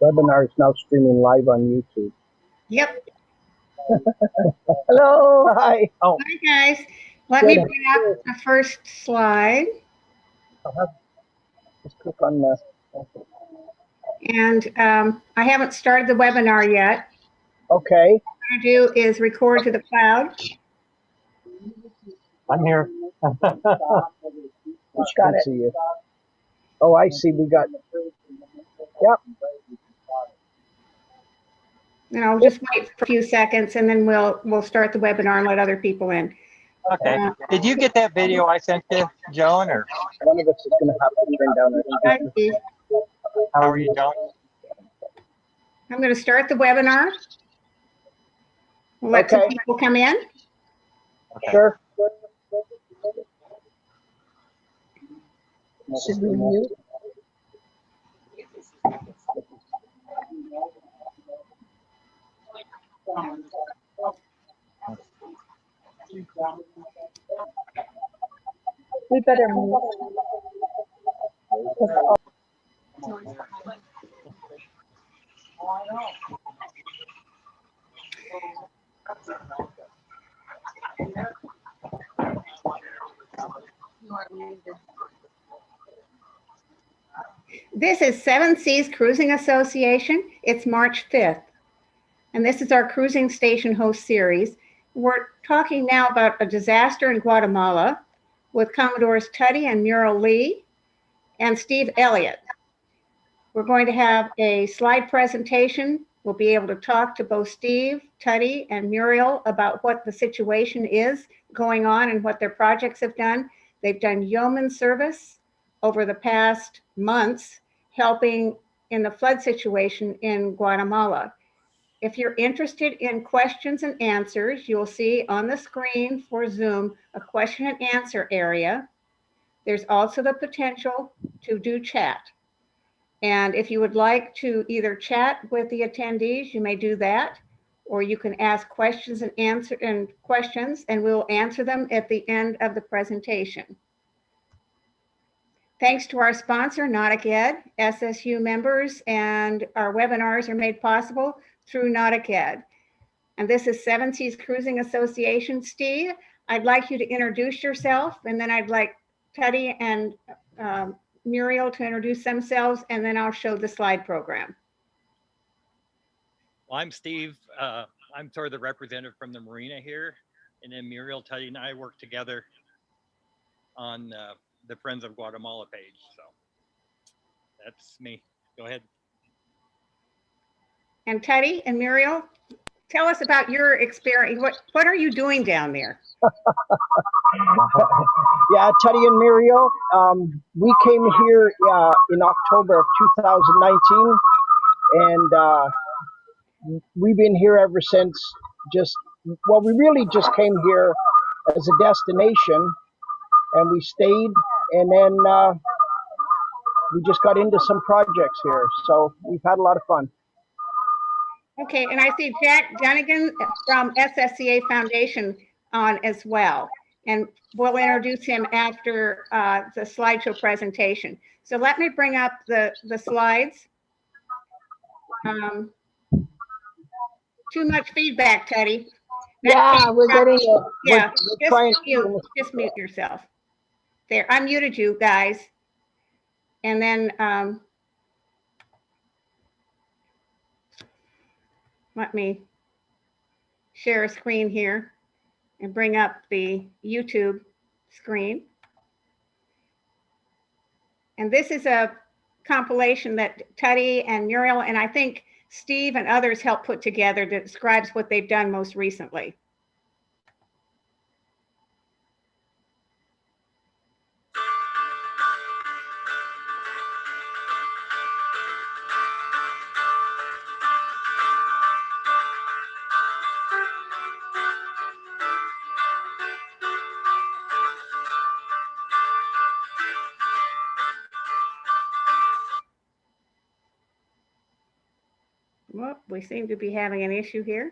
Webinar is now streaming live on YouTube. Yep. Hello. Hi. Oh, Hi, guys. Let me bring up the first slide. just click on the. And I haven't started the webinar yet. Okay. What I'm going to do is record to the cloud. I'm here. Who's got it? See you. Oh, I see. We got. Yep. And I'll just wait for a few seconds, and then we'll start the webinar and let other people in. Okay. Did you get that video I sent you, Joan? Or one of us is going to have to turn down our speaker. How are you, Joan? I'm going to start the webinar. We'll let some people come in. Okay. Sure. Should we mute? We better mute. This is Seven Seas Cruising Association. It's March 5th. And this is our Cruising Station Host Series. We're talking now about a disaster in Guatemala with Commodores Tuddy and Muriel Lee and Steve Elliott. We're going to have a slide presentation. We'll be able to talk to both Steve, Tuddy, and Muriel about what the situation is going on and what their projects have done. They've done yeoman service over the past months, helping in the flood situation in Guatemala. If you're interested in questions and answers, you'll see on the screen for Zoom a question and answer area. There's also the potential to do chat. And if you would like to either chat with the attendees, you may do that, or you can ask questions and questions, and we'll answer them at the end of the presentation. Thanks to our sponsor, Nautic Ed, SSU members, and our webinars are made possible through Nautic Ed. And this is Seven Seas Cruising Association. Steve, I'd like you to introduce yourself, and then I'd like Tuddy and Muriel to introduce themselves, and then I'll show the slide program. Well, I'm Steve. I'm sort of the representative from the marina here, and then Muriel, Tuddy, and I work together on the Friends of Guatemala page. So that's me. Go ahead. And Tuddy and Muriel, tell us about your experience. What are you doing down there? Yeah, Tuddy and Muriel, we came here in October of 2019, and we've been here ever since. Well, we really just came here as a destination, and we stayed, and then we just got into some projects here, so we've had a lot of fun. Okay, and I see Jack Dunnigan from SSCA Foundation on as well, and we'll introduce him after the slideshow presentation. So let me bring up the slides. Too much feedback, Tuddy. Yeah, we're getting it. Yeah, just mute yourself. There, I muted you guys. And then let me share a screen here and bring up the YouTube screen. And this is a compilation that Tuddy and Muriel, and I think Steve and others helped put together that describes what they've done most recently. Well, we seem to be having an issue here.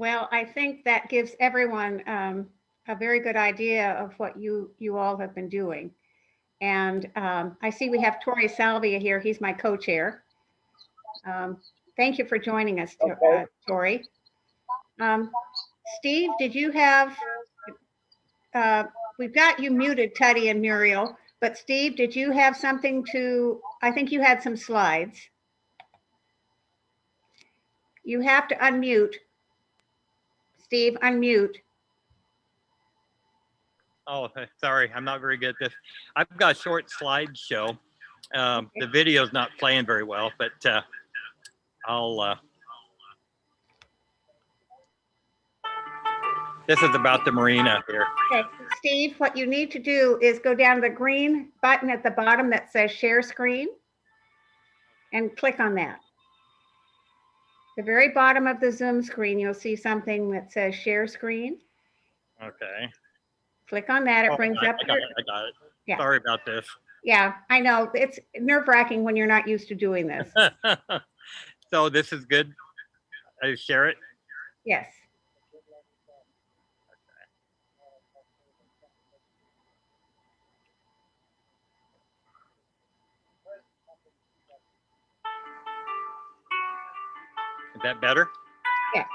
Well, I think that gives everyone a very good idea of what you all have been doing. And I see we have Tori Salvia here. He's my co-chair. Thank you for joining us, Okay. Tori. Steve, did you have, we've got you muted, Tutty and Muriel, but Steve, did you have something to, I think you had some slides. You have to unmute. Steve, unmute. Oh, sorry, I'm not very good at this. I've got a short slideshow. The video's not playing very well, but I'll. This is about the marina here. Okay, Steve, what you need to do is go down to the green button at the bottom that says share screen and click on that. The very bottom of the Zoom screen, you'll see something that says share screen. Okay. Click on that. It brings up I got it. Yeah. Sorry about this. Yeah, I know. It's nerve-wracking when you're not used to doing this. So this is good. I share it. Yes. Is that better? Yes.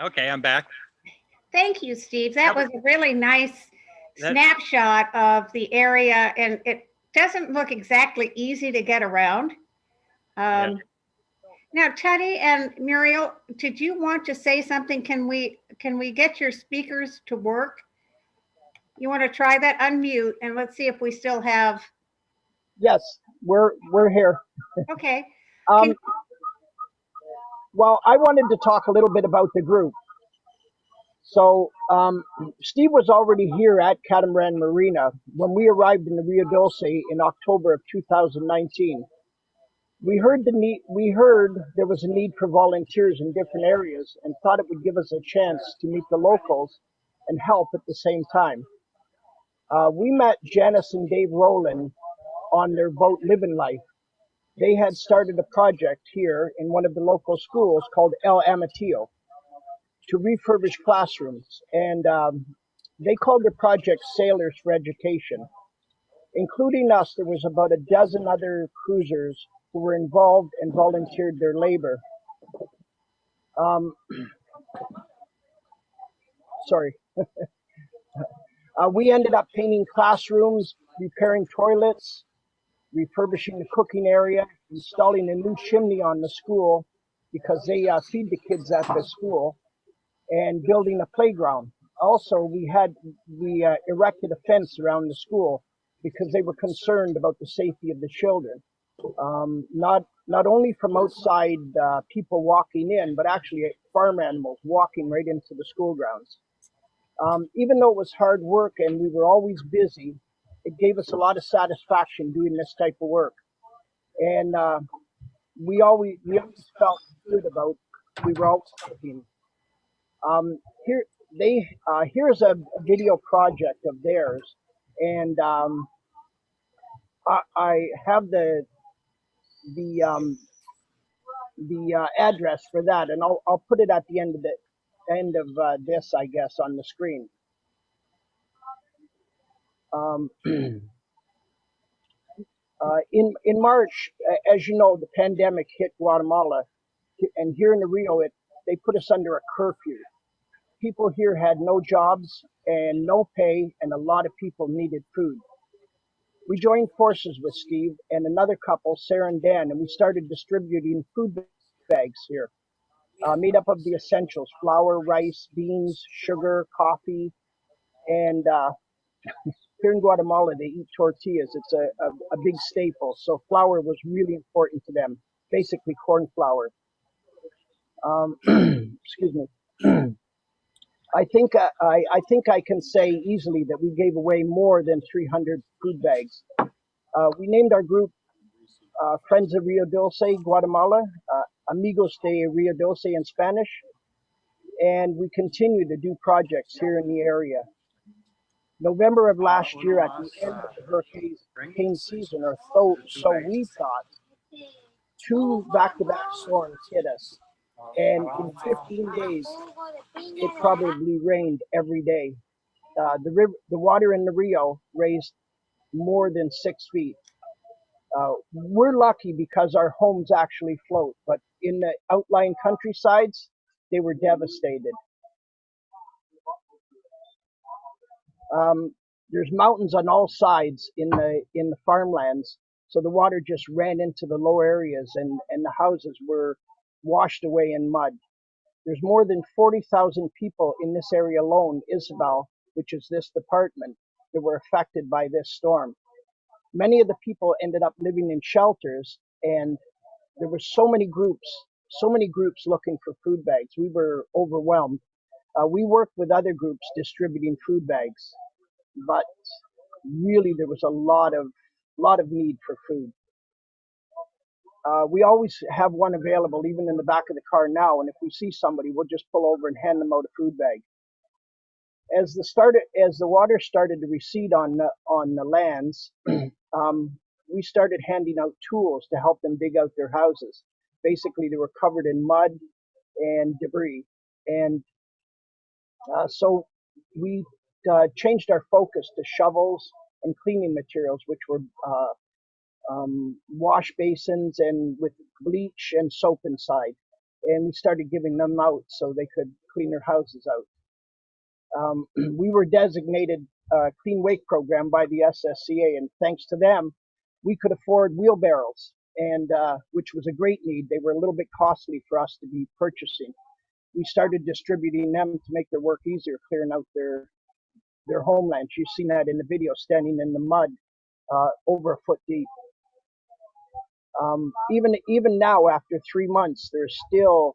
Okay, I'm back. Thank you, Steve. That was a really nice snapshot of the area, and it doesn't look exactly easy to get around. Yeah. Now, Teddy and Muriel, did you want to say something? Can we get your speakers to work? You want to try that? Unmute and let's see if we still have. Yes, we're here. Okay. Well, I wanted to talk a little bit about the group. So Steve was already here at Catamaran Marina when we arrived in the Rio Dulce in October of 2019. We heard there was a need for volunteers in different areas and thought it would give us a chance to meet the locals and help at the same time. We met Janice and Dave Rowland on their boat Living Life. They had started a project here in one of the local schools called El Amatillo to refurbish classrooms, and they called their project Sailors for Education. Including us, there was about a dozen other cruisers who were involved and volunteered their labor. Sorry. We ended up painting classrooms, repairing toilets, refurbishing the cooking area, installing a new chimney on the school because they feed the kids at the school, and building a playground. Also, we erected a fence around the school because they were concerned about the safety of the children. Not only from outside people walking in, but actually farm animals walking right into the school grounds. Even though it was hard work and we were always busy, it gave us a lot of satisfaction doing this type of work. And we always felt good about, we were always cooking. Here's a video project of theirs, and I have the address for that, and I'll put it at the end of this, I guess, on the screen. In March, as you know, the pandemic hit Guatemala, and here in the Rio, they put us under a curfew. People here had no jobs and no pay, and a lot of people needed food. We joined forces with Steve and another couple, Sarah and Dan, and we started distributing food bags here, made up of the essentials: flour, rice, beans, sugar, coffee, and here in Guatemala, they eat tortillas. It's a big staple. So flour was really important to them, basically corn flour. Excuse me. I think I can say easily that we gave away more than 300 food bags. We named our group Friends of Rio Dulce, Guatemala, Amigos de Rio Dulce in Spanish, and we continue to do projects here in the area. November of last year, at the end of the hurricane season, or so we thought, 2 back-to-back storms hit us, and in 15 days, it probably rained every day. The water in the Rio raised more than 6 feet. We're lucky because our homes actually float, but in the outlying countrysides, they were devastated. There's mountains on all sides in the farmlands, so the water just ran into the low areas, and the houses were washed away in mud. There's more than 40,000 people in this area alone, Isabel, which is this department, that were affected by this storm. Many of the people ended up living in shelters, and there were so many groups looking for food bags. We were overwhelmed. We worked with other groups distributing food bags, but really there was a lot of need for food. We always have one available, even in the back of the car now, and if we see somebody, we'll just pull over and hand them out a food bag. As the water started to recede on the lands, we started handing out tools to help them dig out their houses. Basically, they were covered in mud and debris, and so we changed our focus to shovels and cleaning materials, which were wash basins and with bleach and soap inside. And we started giving them out so they could clean their houses out. We were designated Clean Wake program by the SSCA, and thanks to them, we could afford wheelbarrows and which was a great need. They were a little bit costly for us to be purchasing. We started distributing them to make their work easier, clearing out their homelands. You've seen that in the video, standing in the mud over a foot deep. Even now, after 3 months, the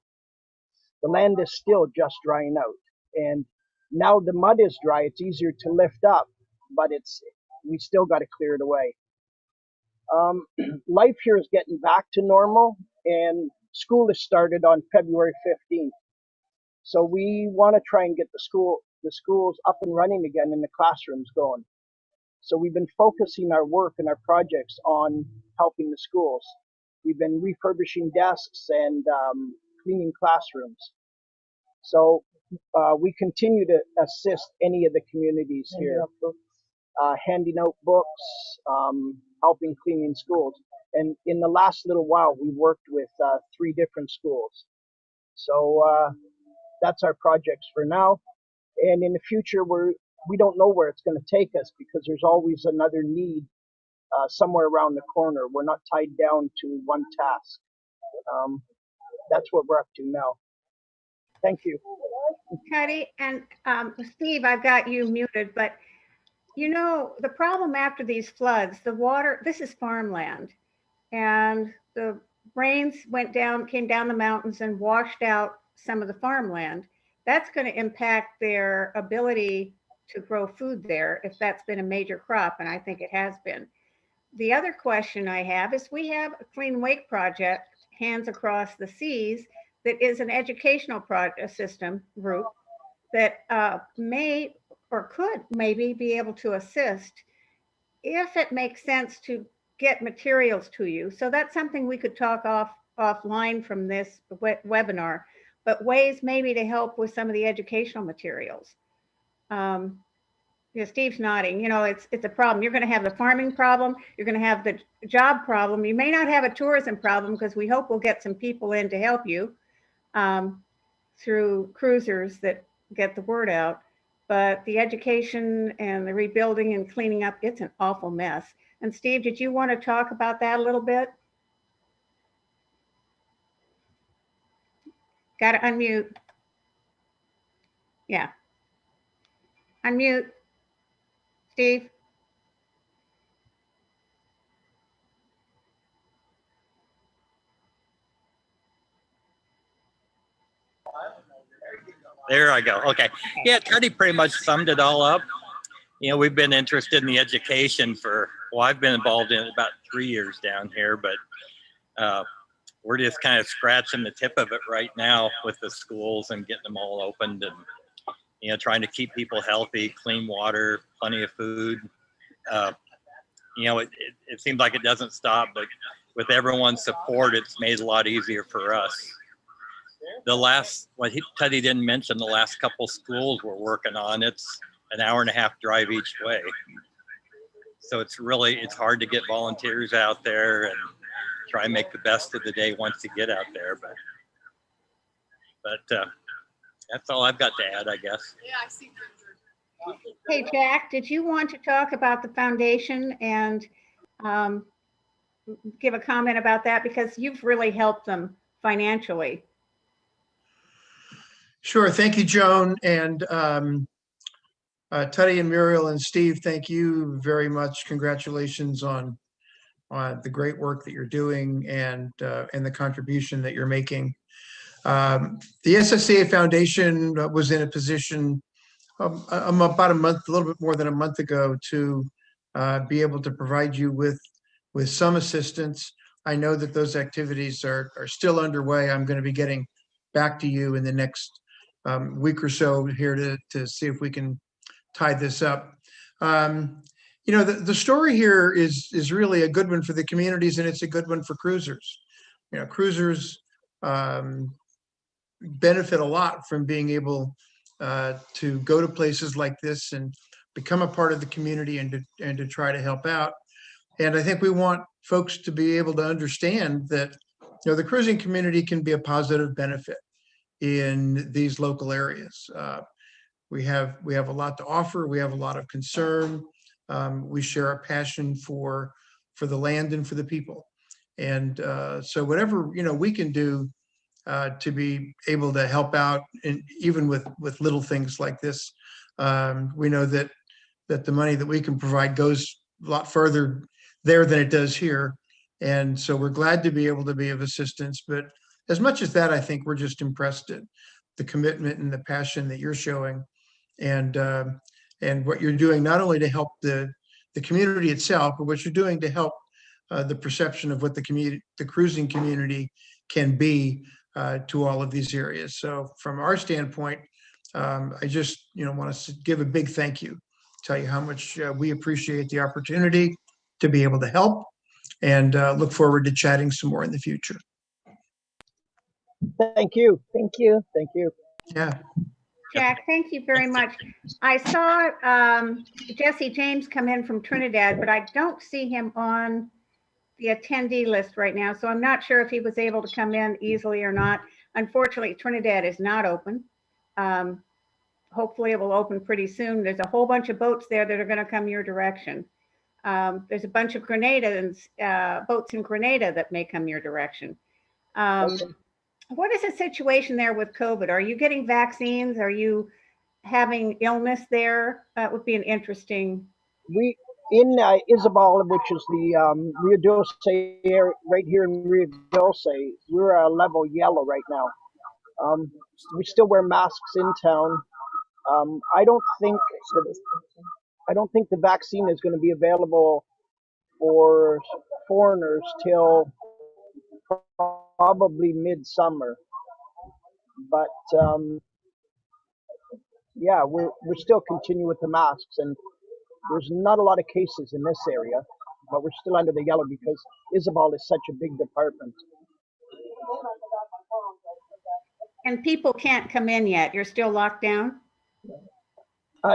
land is still just drying out. And now the mud is dry, it's easier to lift up, but we still got to clear it away. Life here is getting back to normal, and school is started on February 15th. So we want to try and get the schools up and running again and the classrooms going. So we've been focusing our work and our projects on helping the schools. We've been refurbishing desks and cleaning classrooms. So we continue to assist any of the communities here, handing out books, helping cleaning schools. And in the last little while, we worked with 3 different schools. So that's our projects for now. And in the future, we don't know where it's going to take us, because there's always another need somewhere around the corner. We're not tied down to one task. That's what we're up to now. Thank you. Patty and Steve, I've got you muted, but you know, the problem after these floods, the water, this is farmland, and the rains came down the mountains and washed out some of the farmland. That's going to impact their ability to grow food there if that's been a major crop, and I think it has been. The other question I have is, we have a Clean Wake project, Hands Across the Seas, that is an educational system group that may or could maybe be able to assist if it makes sense to get materials to you. So that's something we could talk offline from this webinar, but ways maybe to help with some of the educational materials. Yeah, Steve's nodding. You know, it's a problem. You're going to have the farming problem. You're going to have the job problem. You may not have a tourism problem, because we hope we'll get some people in to help you through cruisers that get the word out. But the education and the rebuilding and cleaning up, it's an awful mess. And Steve, did you want to talk about that a little bit? Got to unmute. Yeah. Unmute. Steve. There I go. Okay. Yeah, Teddy pretty much summed it all up. You know, we've been interested in the education well, I've been involved in it about 3 years down here, but we're just kind of scratching the tip of it right now with the schools and getting them all opened, and, you know, trying to keep people healthy, clean water, plenty of food. You know, it seems like it doesn't stop, but with everyone's support, it's made it a lot easier for us. Teddy didn't mention, the last couple schools we're working on, it's an hour-and-a-half drive each way. So it's hard to get volunteers out there and try and make the best of the day once you get out there. But that's all I've got to add, I guess. Yeah, I see. Hey, Jack, did you want to talk about the foundation and give a comment about that? Because you've really helped them financially. Sure. Thank you, Joan. And Teddy and Muriel and Steve, thank you very much. Congratulations on the great work that you're doing and the contribution that you're making. The SSCA Foundation was in a position about a month, a little bit more than a month ago, to be able to provide you with some assistance. I know that those activities are still underway. I'm going to be getting back to you in the next week or so here to see if we can tie this up. You know, the story here is really a good one for the communities, and it's a good one for cruisers. You know, cruisers benefit a lot from being able to go to places like this and become a part of the community and to try to help out. And I think we want folks to be able to understand that, you know, the cruising community can be a positive benefit in these local areas. We have a lot to offer. We have a lot of concern. We share a passion for the land and for the people. And so whatever, we can do to be able to help out, and even with little things like this, we know that the money that we can provide goes a lot further there than it does here. And so we're glad to be able to be of assistance. But as much as that, I think we're just impressed at the commitment and the passion that you're showing, and what you're doing, not only to help the community itself, but what you're doing to help the perception of what the cruising community can be to all of these areas. So from our standpoint, I just want to give a big thank you, tell you how much we appreciate the opportunity to be able to help, and look forward to chatting some more in the future. Thank you. Thank you. Thank you. Yeah. Jack, thank you very much. I saw Jesse James come in from Trinidad, but I don't see him on the attendee list right now. So I'm not sure if he was able to come in easily or not. Unfortunately, Trinidad is not open. Hopefully it will open pretty soon. There's a whole bunch of boats there that are going to come your direction. There's a bunch of boats in Grenada that may come your direction. What is the situation there with COVID? Are you getting vaccines? Are you having illness there? That would be an interesting. We in Isabel, which is the Rio Dulce area, right here in Rio Dulce, we're a level yellow right now. We still wear masks in town. I don't think the vaccine is going to be available for foreigners till probably midsummer. But yeah, we're still continuing with the masks, and there's not a lot of cases in this area, but we're still under the yellow because Isabel is such a big department. And people can't come in yet. You're still locked down?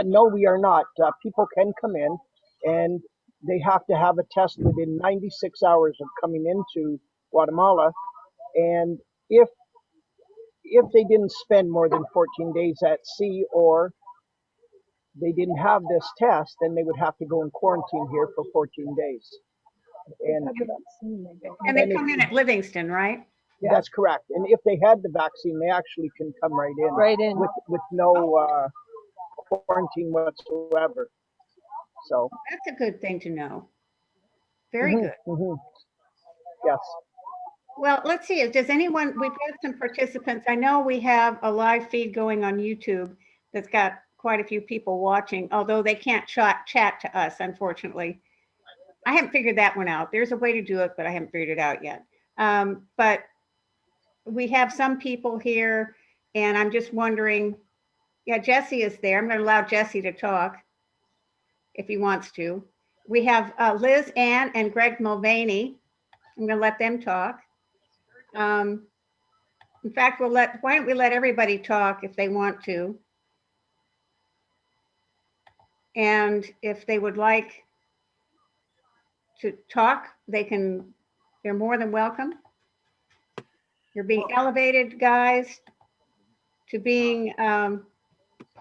No, we are not. People can come in, and they have to have a test within 96 hours of coming into Guatemala. And if they didn't spend more than 14 days at sea, or they didn't have this test, then they would have to go in quarantine here for 14 days. And they come in at Livingston, right? That's correct. And if they had the vaccine, they actually can come right in. With no quarantine whatsoever. So that's a good thing to know. Very good. Yes. Well, let's see. Does anyone? We've got some participants. I know we have a live feed going on YouTube that's got quite a few people watching, although they can't chat to us, unfortunately. I haven't figured that one out. There's a way to do it, but I haven't figured it out yet. But we have some people here, and I'm just wondering. Yeah, Jesse is there. I'm going to allow Jesse to talk if he wants to. We have Liz Ann and Greg Mulvaney. I'm going to let them talk. In fact, why don't we let everybody talk if they want to? And if they would like to talk, they're more than welcome. You're being elevated, guys, to being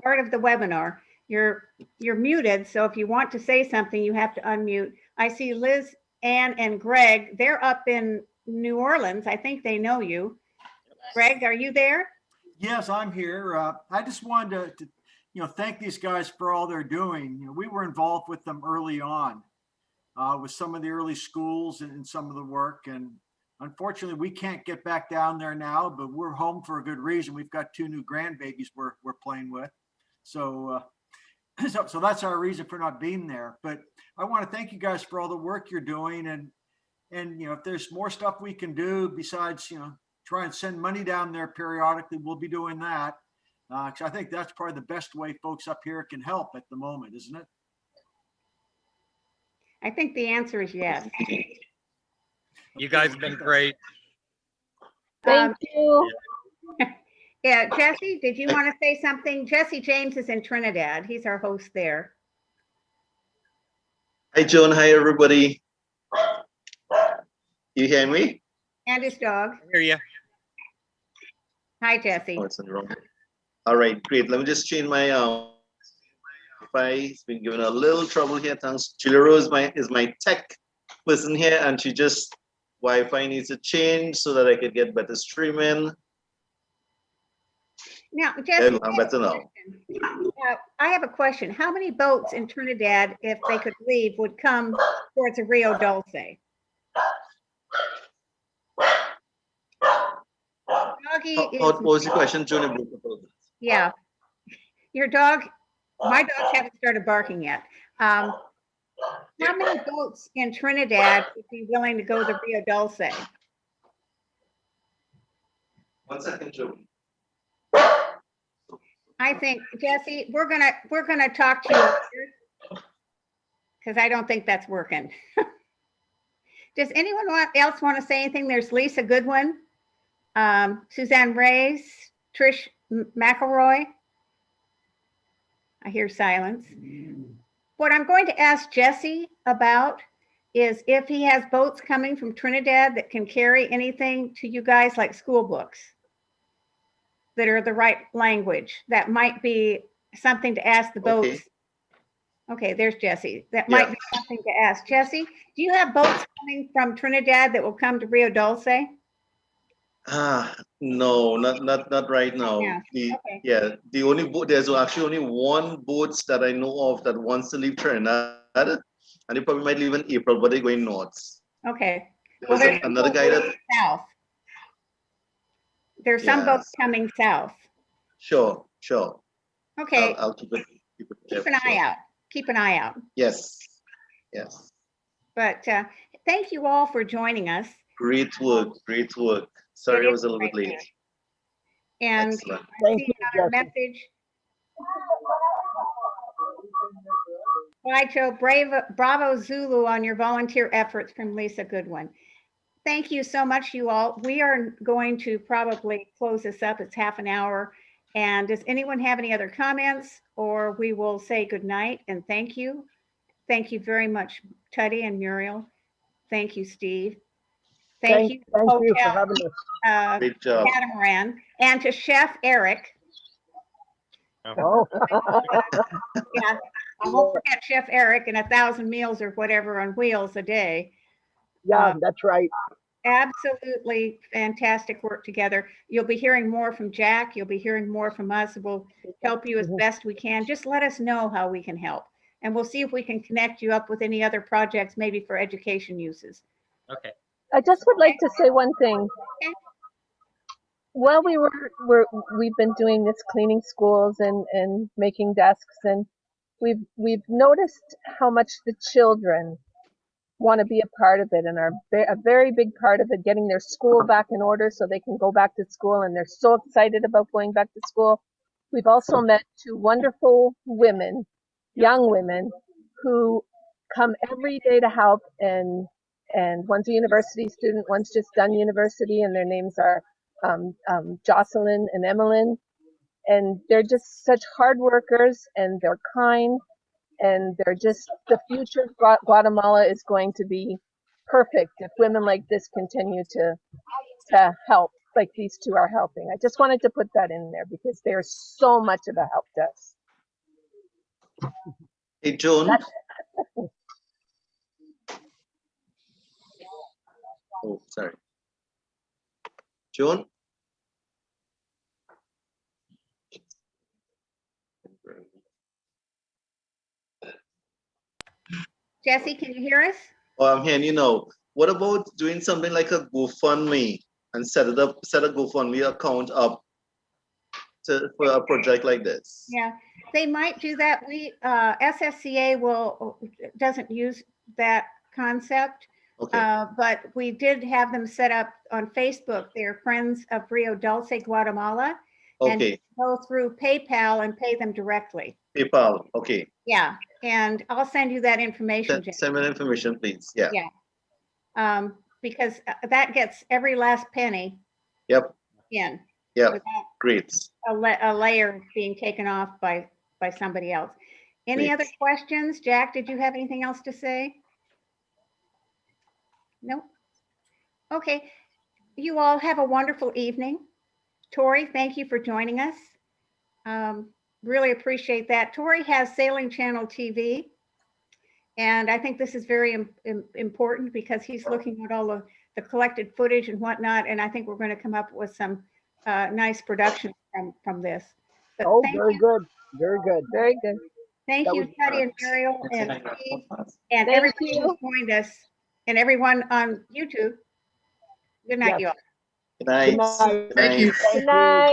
part of the webinar. You're muted, so if you want to say something, you have to unmute. I see Liz, Ann, and Greg. They're up in New Orleans. I think they know you. Greg, are you there? Yes, I'm here. I just wanted to thank these guys for all they're doing. We were involved with them early on with some of the early schools and some of the work. And unfortunately, we can't get back down there now, but we're home for a good reason. We've got 2 new grandbabies we're playing with. So that's our reason for not being there. But I want to thank you guys for all the work you're doing. And if there's more stuff we can do besides, try and send money down there periodically, we'll be doing that. Because I think that's probably the best way folks up here can help at the moment, isn't it? I think the answer is yes. You guys have been great. Thank you. Yeah, Jesse, did you want to say something? Jesse James is in Trinidad. He's our host there. Hi, Joan. Hi, everybody. You hear me? And his dog. I hear you. Hi, Jesse. Oh, it's on the wrong. All right, great. Let me just change my Wi-Fi. It's been giving a little trouble here. Thanks. Julia Rose is my tech person here, and she just Wi-Fi needs to change so that I could get better streaming. Now, There Jesse, you go, I'm better now. I have a question. How many boats in Trinidad, if they could leave, would come towards a Rio Dulce? Doggy What was the question, Junior? yeah. Your dog, my dogs haven't started barking yet. How many boats in Trinidad would be willing to go to Rio Dulce? 1 second, Joe. I think, Jesse, we're gonna talk to you later, because I don't think that's working. Does anyone else want to say anything? There's Lisa Goodwin, Suzanne Reyes, Trish McElroy. I hear silence. What I'm going to ask Jesse about is if he has boats coming from Trinidad that can carry anything to you guys, like school books that are the right language. That might be something to ask the boats. Okay, there's Jesse. That might be something to ask. Jesse, do you have boats coming from Trinidad that will come to Rio Dulce? No, not right now. Yeah. The only boat, there's actually only one boat that I know of that wants to leave Trinidad, and they probably might leave in April, but they're going north. Okay. Well, there's another guy that south. There's some boats coming south. Sure. Okay. I'll keep an eye out. Keep an eye out. Yes. But thank you all for joining us. Great work. Sorry, I was a little bit late. And Excellent. I see another message. Joe, bravo Zulu on your volunteer efforts from Lisa Goodwin. Thank you so much, you all. We are going to probably close this up. It's half an hour. And does anyone have any other comments, or we will say good night and thank you. Thank you very much, Tuddy and Muriel. Thank you, Steve. Thank you for having us. Great job. Catamaran, and to Chef Eric. Oh. Yeah, I won't forget Chef Eric and 1,000 meals or whatever on wheels a day. Yeah, that's right. Absolutely fantastic work together. You'll be hearing more from Jack. You'll be hearing more from us. We'll help you as best we can. Just let us know how we can help. And we'll see if we can connect you up with any other projects, maybe for education uses. Okay. I just would like to say one thing. Okay. While we've been doing this, cleaning schools and making desks, and we've noticed how much the children want to be a part of it, and are a very big part of it, getting their school back in order so they can go back to school, and they're so excited about going back to school. We've also met 2 wonderful women, young women, who come every day to help, and one's a university student, one's just done university, and their names are Jocelyn and Emmeline, and they're just such hard workers, and they're kind, and they're just, the future of Guatemala is going to be perfect if women like this continue to help, like these 2 are helping. I just wanted to put that in there because they're so much of a help to us. Hey, Joan. Oh, sorry. Joan? Jesse, can you hear us? Oh, I'm hearing you now. What about doing something like a GoFundMe and set a GoFundMe account up for a project like this? Yeah, they might do that. We SSCA doesn't use that concept. Okay. But we did have them set up on Facebook. They're Friends of Rio Dulce, Guatemala. Okay. And go through PayPal and pay them directly. PayPal. Okay. Yeah, and I'll send you that information. Send me the information, please. Yeah. Yeah. Because that gets every last penny. Yep. In. Yeah. Great. A layer being taken off by somebody else. Any other questions? Jack, did you have anything else to say? Nope. Okay. You all have a wonderful evening. Tori, thank you for joining us. Really appreciate that. Tori has Sailing Channel TV, And I think this is very important because he's looking at all the collected footage and whatnot. And I think we're going to come up with some nice production from this. But Oh, thank very you. good. Very good. Very good. Thank That you, was- Teddy and Muriel and Steve and Thank everybody you. who's joined us and everyone on YouTube. Good night, Yes. you all. Good night. Good night. Good Thank you. night. Good night.